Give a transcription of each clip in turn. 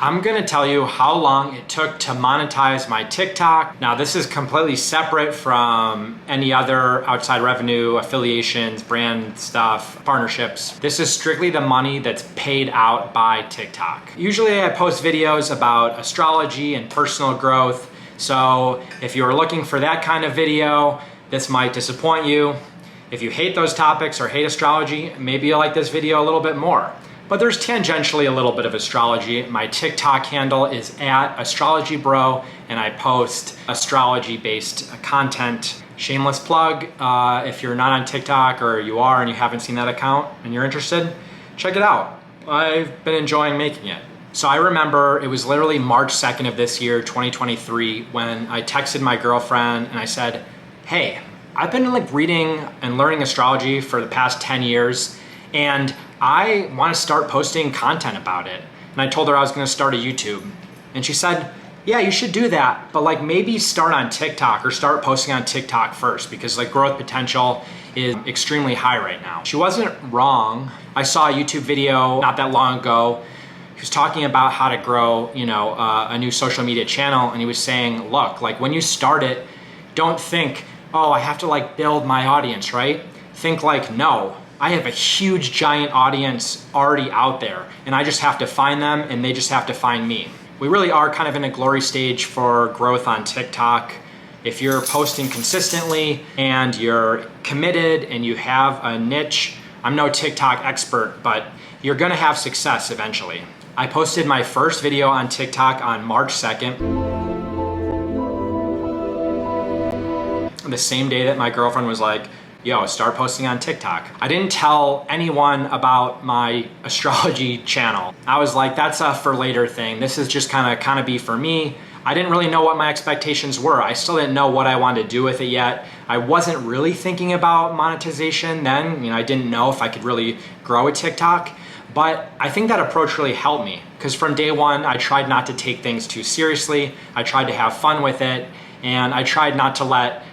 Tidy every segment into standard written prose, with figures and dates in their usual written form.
I'm gonna tell you how long it took to monetize my TikTok. Now, this is completely separate from any other outside revenue, affiliations, brand stuff, partnerships. This is strictly the money that's paid out by TikTok. Usually I post videos about astrology and personal growth. So if you're looking for that kind of video, this might disappoint you. If you hate those topics or hate astrology, maybe you'll like this video a little bit more. But there's tangentially a little bit of astrology. My TikTok handle is @astrologybro, and I post astrology-based content. Shameless plug, if you're not on TikTok or you are and you haven't seen that account and you're interested, check it out. I've been enjoying making it. So I remember it was literally March 2nd of this year, 2023, when I texted my girlfriend and I said, hey, I've been reading and learning astrology for the past 10 years, and I want to start posting content about it. And I told her I was going to start a YouTube. And she said, yeah, you should do that, but maybe start on TikTok or start posting on TikTok first, because growth potential is extremely high right now. She wasn't wrong. I saw a YouTube video not that long ago. He was talking about how to grow, a new social media channel. And he was saying, look, when you start it, don't think, oh, I have to build my audience, right? Think no, I have a huge giant audience already out there, and I just have to find them and they just have to find me. We really are kind of in a glory stage for growth on TikTok. If you're posting consistently and you're committed and you have a niche, I'm no TikTok expert, but you're gonna have success eventually. I posted my first video on TikTok on March 2nd. The same day that my girlfriend was like, yo, start posting on TikTok. I didn't tell anyone about my astrology channel. I was like, that's a for later thing. This is just kind of be for me. I didn't really know what my expectations were. I still didn't know what I wanted to do with it yet. I wasn't really thinking about monetization then. I didn't know if I could really grow a TikTok, but I think that approach really helped me, because from day one, I tried not to take things too seriously. I tried to have fun with it, and I tried not to let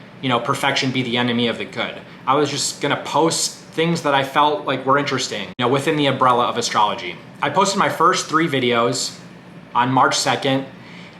perfection be the enemy of the good. I was just gonna post things that I felt were interesting, within the umbrella of astrology. I posted my first 3 videos on March 2nd,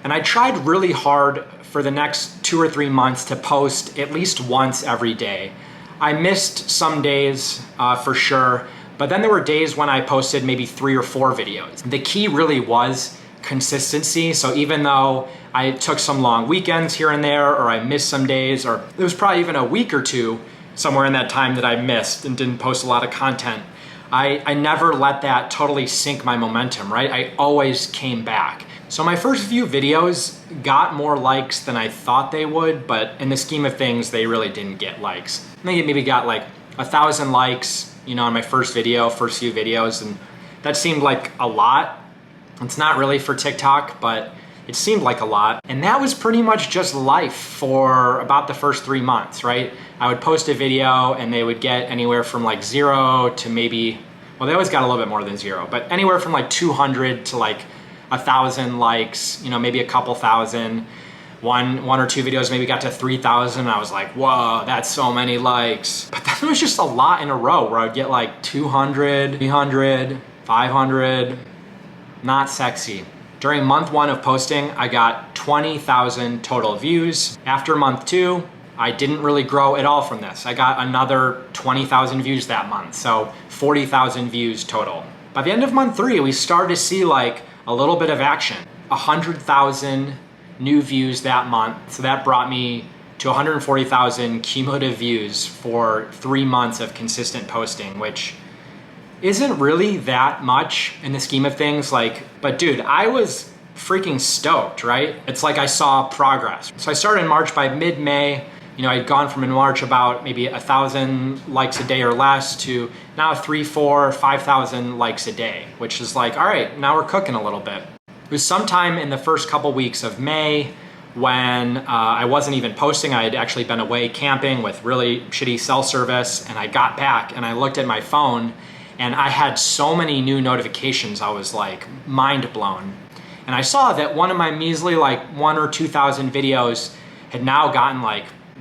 and I tried really hard for the next 2 or 3 months to post at least once every day. I missed some days for sure, but then there were days when I posted maybe 3 or 4 videos. The key really was consistency. So even though I took some long weekends here and there, or I missed some days, or there was probably even a week or two somewhere in that time that I missed and didn't post a lot of content, I never let that totally sink my momentum, right? I always came back. So my first few videos got more likes than I thought they would, but in the scheme of things, they really didn't get likes. I think it maybe got 1,000 likes, on my first few videos, and that seemed like a lot. It's not really for TikTok, but it seemed like a lot. And that was pretty much just life for about the first 3 months, right? I would post a video and they would get anywhere from 0 to maybe, well, they always got a little bit more than 0, but anywhere from 200 to 1,000 likes, maybe a couple thousand. One or 2 videos maybe got to 3,000, and I was like, whoa, that's so many likes. But then it was just a lot in a row where I'd get 200, 300, 500, not sexy. During month 1 of posting, I got 20,000 total views. After month 2, I didn't really grow at all from this. I got another 20,000 views that month, so 40,000 views total. By the end of month 3, we started to see a little bit of action. 100,000 new views that month, so that brought me to 140,000 cumulative views for 3 months of consistent posting, which isn't really that much in the scheme of things, but dude, I was freaking stoked, right? It's I saw progress. So I started in March. By mid-May, I'd gone from in March about maybe 1,000 likes a day or less to now 3, 4, 5,000 likes a day, which is all right, now we're cooking a little bit. It was sometime in the first couple weeks of May when I wasn't even posting. I had actually been away camping with really shitty cell service, and I got back and I looked at my phone and I had so many new notifications. I was mind blown. And I saw that one of my measly 1,000 or 2,000 videos had now gotten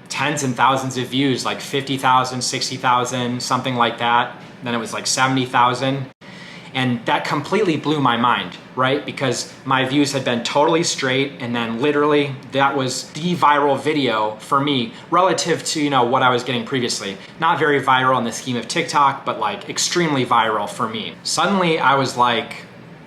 tens and thousands of views, 50,000, 60,000, something like that. Then it was 70,000. And that completely blew my mind, right? Because my views had been totally straight, and then literally that was the viral video for me relative to, you know, what I was getting previously. Not very viral in the scheme of TikTok, but like extremely viral for me. Suddenly I was like,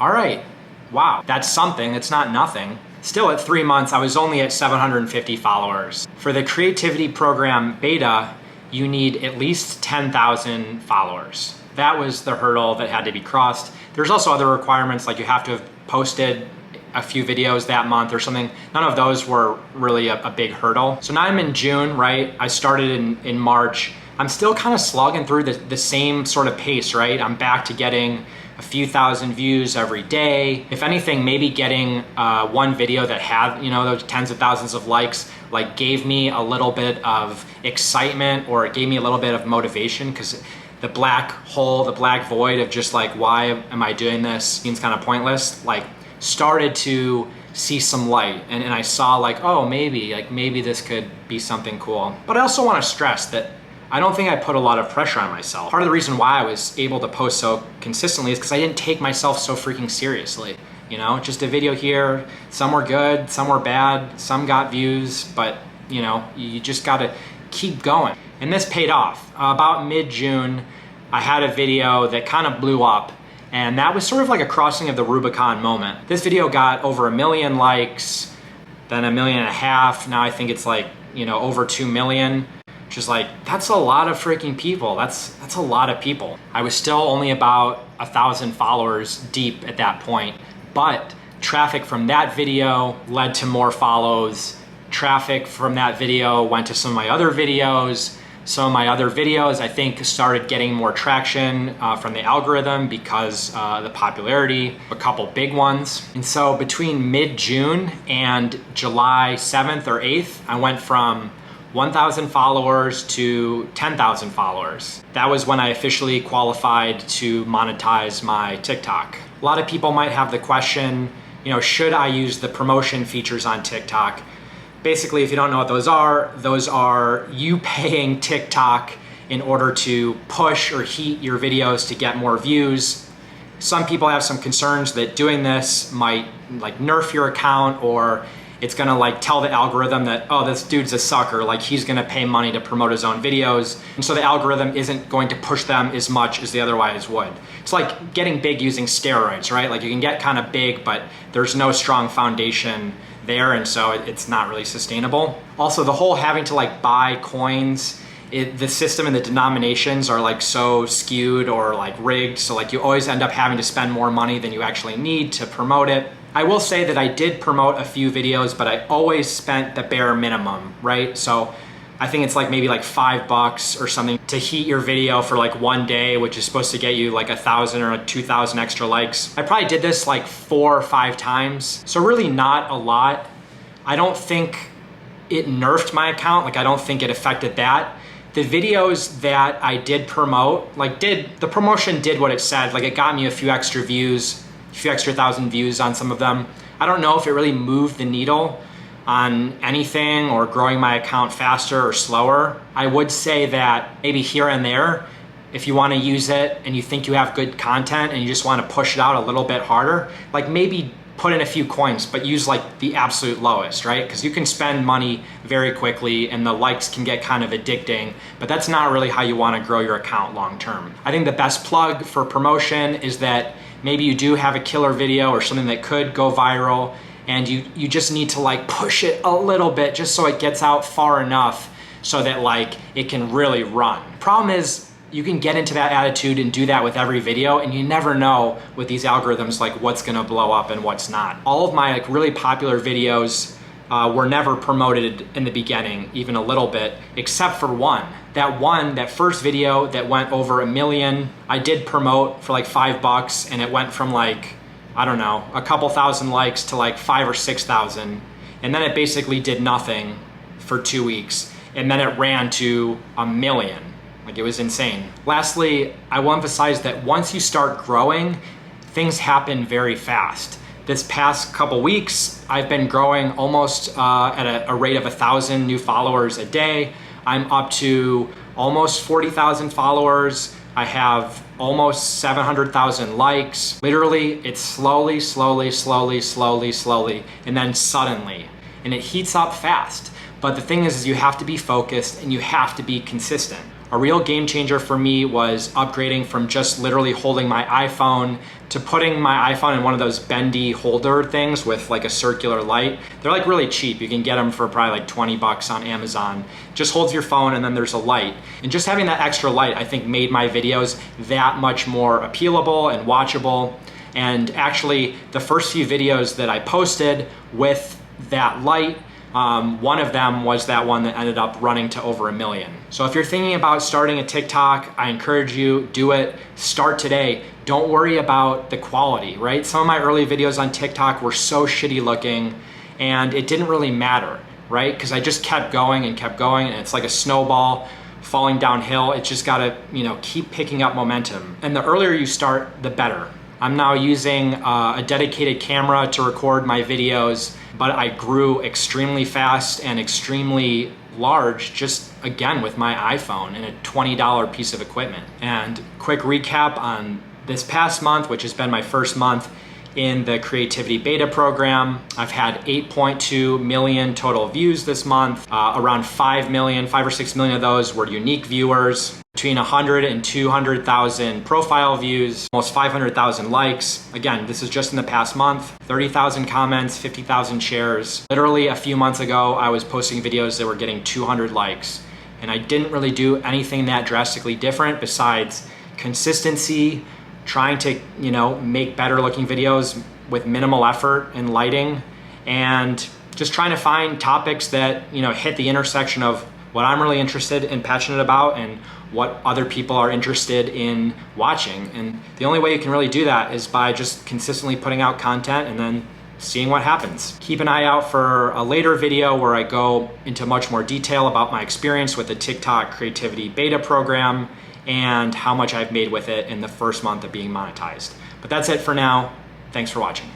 all right, wow, that's something, it's not nothing. Still at 3 months, I was only at 750 followers. For the creativity program beta, you need at least 10,000 followers. That was the hurdle that had to be crossed. There's also other requirements, like you have to have posted a few videos that month or something. None of those were really a big hurdle. So now I'm in June, right? I started in March. I'm still kind of slogging through the same sort of pace, right? I'm back to getting a few thousand views every day. If anything, maybe getting one video that had, you know, those tens of thousands of likes, like gave me a little bit of excitement, or it gave me a little bit of motivation, because the black hole, the black void of just like, why am I doing this? Seems kind of pointless. Like, started to see some light, and I saw like, oh, maybe this could be something cool. But I also want to stress that I don't think I put a lot of pressure on myself. Part of the reason why I was able to post so consistently is because I didn't take myself so freaking seriously. You know, just a video here, some were good, some were bad, some got views, but you know, you just gotta keep going. And this paid off. About mid-June, I had a video that kind of blew up, and that was sort of like a crossing of the Rubicon moment. This video got over 1 million likes, then 1.5 million. Now I think it's like, you know, over 2 million. Which is like, that's a lot of freaking people. That's a lot of people. I was still only about 1,000 followers deep at that point, but traffic from that video led to more follows. Traffic from that video went to some of my other videos. Some of my other videos, I think, started getting more traction from the algorithm because the popularity, a couple big ones. And so between mid-June and July 7th or 8th, I went from 1,000 followers to 10,000 followers. That was when I officially qualified to monetize my TikTok. A lot of people might have the question, you know, should I use the promotion features on TikTok? Basically, if you don't know what those are you paying TikTok in order to push or heat your videos to get more views. Some people have some concerns that doing this might like nerf your account, or it's gonna like tell the algorithm that, oh, this dude's a sucker, like he's gonna pay money to promote his own videos. And so the algorithm isn't going to push them as much as they otherwise would. It's like getting big using steroids, right? Like you can get kind of big, but there's no strong foundation there, and so it's not really sustainable. Also, the whole having to like buy coins, the system and the denominations are like so skewed or like rigged, so like you always end up having to spend more money than you actually need to promote it. I will say that I did promote a few videos, but I always spent the bare minimum, right? So I think it's like maybe like $5 or something to heat your video for like 1 day, which is supposed to get you like 1,000 or 2,000 extra likes. I probably did this like 4 or 5 times. So really not a lot. I don't think it nerfed my account. Like I don't think it affected that. The videos that I did promote, the promotion did what it said. Like it got me a few extra views, a few extra 1,000 views on some of them. I don't know if it really moved the needle on anything or growing my account faster or slower. I would say that maybe here and there, if you want to use it and you think you have good content and you just want to push it out a little bit harder, like maybe put in a few coins, but use like the absolute lowest, right? Because you can spend money very quickly and the likes can get kind of addicting, but that's not really how you want to grow your account long term. I think the best plug for promotion is that maybe you do have a killer video or something that could go viral, and you just need to like push it a little bit just so it gets out far enough so that like it can really run. Problem is, you can get into that attitude and do that with every video, and you never know with these algorithms like what's gonna blow up and what's not. All of my like really popular videos were never promoted in the beginning, even a little bit, except for one. That first video that went over 1 million, I did promote for like $5, and it went from like, I don't know, a couple thousand likes to like 5,000 or 6,000. And then it basically did nothing for 2 weeks. And then it ran to 1 million. Like it was insane. Lastly, I will emphasize that once you start growing, things happen very fast. This past couple weeks, I've been growing almost at a rate of 1,000 new followers a day. I'm up to almost 40,000 followers. I have almost 700,000 likes. Literally, it's slowly, and then suddenly. And it heats up fast. But the thing is you have to be focused and you have to be consistent. A real game changer for me was upgrading from just literally holding my iPhone to putting my iPhone in one of those bendy holder things with like a circular light. They're like really cheap. You can get them for probably like 20 bucks on Amazon. Just holds your phone and then there's a light. And just having that extra light, I think, made my videos that much more appealable and watchable. And actually, the first few videos that I posted with that light, one of them was that one that ended up running to over 1 million. So if you're thinking about starting a TikTok, I encourage you, do it. Start today. Don't worry about the quality, right? Some of my early videos on TikTok were so shitty looking and it didn't really matter, right? Because I just kept going and it's like a snowball falling downhill. It just gotta, keep picking up momentum. And the earlier you start, the better. I'm now using a dedicated camera to record my videos, but I grew extremely fast and extremely large just again with my iPhone and a $20 piece of equipment. And quick recap on this past month, which has been my first month in the creativity beta program. I've had 8.2 million total views this month. Around 5 or 6 million of those were unique viewers. Between 100 and 200,000 profile views, almost 500,000 likes. Again, this is just in the past month. 30,000 comments, 50,000 shares. Literally a few months ago, I was posting videos that were getting 200 likes. And I didn't really do anything that drastically different besides consistency, trying to, make better looking videos with minimal effort and lighting, and just trying to find topics that, hit the intersection of what I'm really interested and passionate about and what other people are interested in watching. And the only way you can really do that is by just consistently putting out content and then seeing what happens. Keep an eye out for a later video where I go into much more detail about my experience with the TikTok creativity beta program and how much I've made with it in the first month of being monetized. But that's it for now. Thanks for watching.